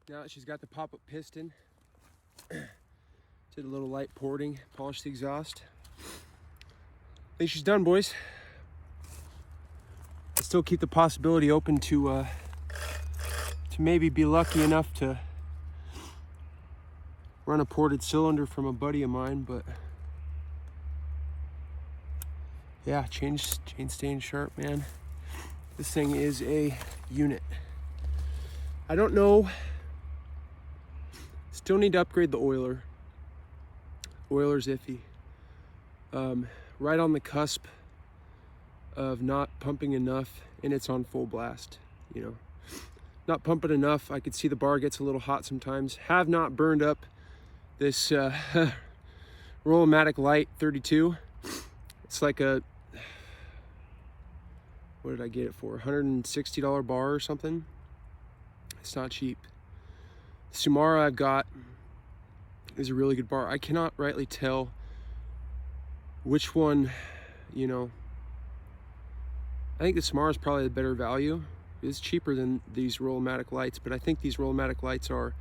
Now that she's got the pop-up piston, did a little light porting, polished the exhaust. I think she's done, boys. I still keep the possibility open to maybe be lucky enough to run a ported cylinder from a buddy of mine, but yeah, chain staying sharp, man. This thing is a unit. I don't know. Still need to upgrade the oiler. Oiler's iffy. Right on the cusp of not pumping enough, and it's on full blast, you know. Not pumping enough. I could see the bar gets a little hot sometimes. Have not burned up this Roll-O-Matic Light 32. It's like a, what did I get it for? $160 bar or something. It's not cheap. Sumara I've got is a really good bar. I cannot rightly tell which one, you know. I think the Sumara is probably the better value. It's cheaper than these Roll-O-Matic lights, but I think these Roll-O-Matic lights are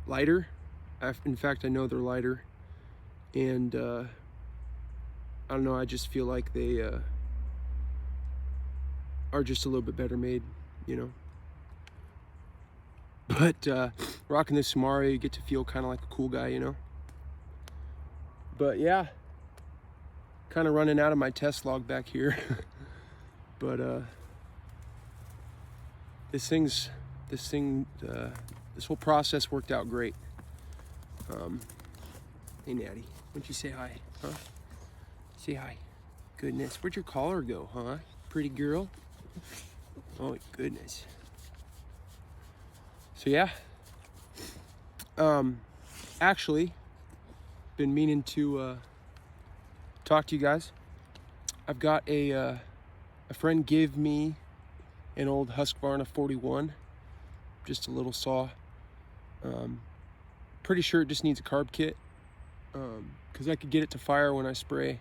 lighter. In fact, I know they're lighter, and I don't know, I just feel like they are just a little bit better made, you know. But rocking this Sumara, you get to feel kind of like a cool guy, you know. But yeah, kind of running out of my test log back here. But this whole process worked out great. Hey Natty, why don't you say hi, huh? Say hi. Goodness, where'd your collar go, huh? Pretty girl. Oh goodness. So yeah, actually been meaning to talk to you guys. I've got a friend gave me an old Husqvarna 41, just a little saw. Pretty sure it just needs a carb kit, because I could get it to fire when I spray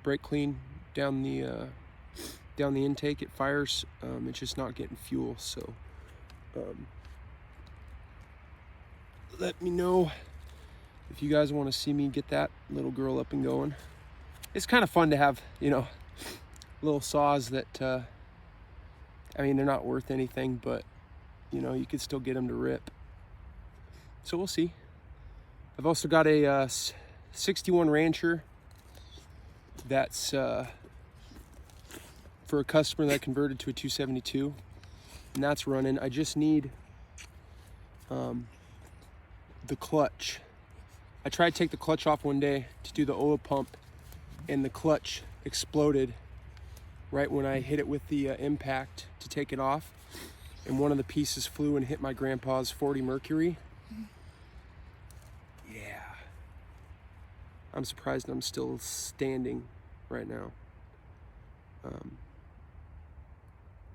brake clean down the intake. It fires. It's just not getting fuel. So let me know if you guys want to see me get that little girl up and going. It's kind of fun to have, you know, little saws that, I mean, they're not worth anything, but, you know, you could still get them to rip. So we'll see. I've also got a 61 Rancher that's for a customer that converted to a 272, and that's running. I just need the clutch. I tried to take the clutch off one day to do the oil pump, and the clutch exploded right when I hit it with the impact to take it off, and one of the pieces flew and hit my grandpa's 40 Mercury. Yeah, I'm surprised I'm still standing right now.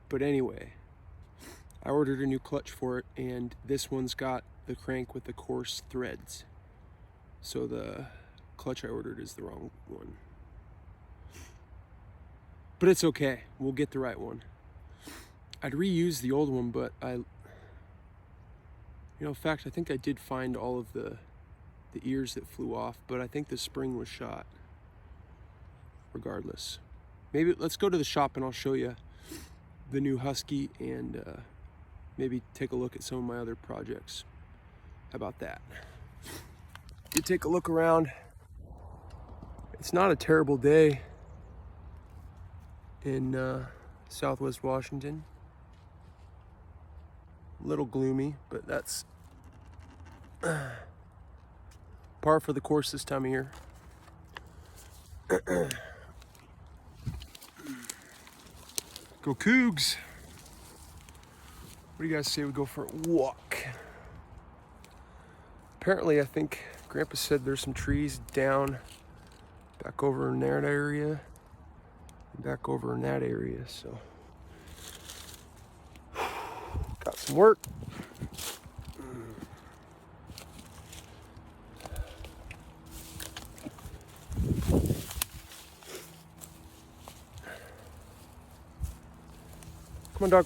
But anyway, I ordered a new clutch for it, and this one's got the crank with the coarse threads. So the clutch I ordered is the wrong one. But it's okay, we'll get the right one. I'd reuse the old one, but in fact, I think I did find all of the ears that flew off, but I think the spring was shot. Regardless. Maybe let's go to the shop and I'll show you the new Husky, and maybe take a look at some of my other projects. How about that? You take a look around. It's not a terrible day in Southwest Washington. A little gloomy, but that's par for the course this time of year. Go Cougs! What do you guys say we go for a walk? Apparently, I think Grandpa said there's some trees down back over in that area, and back over in that area, so got some work. Come on, dog.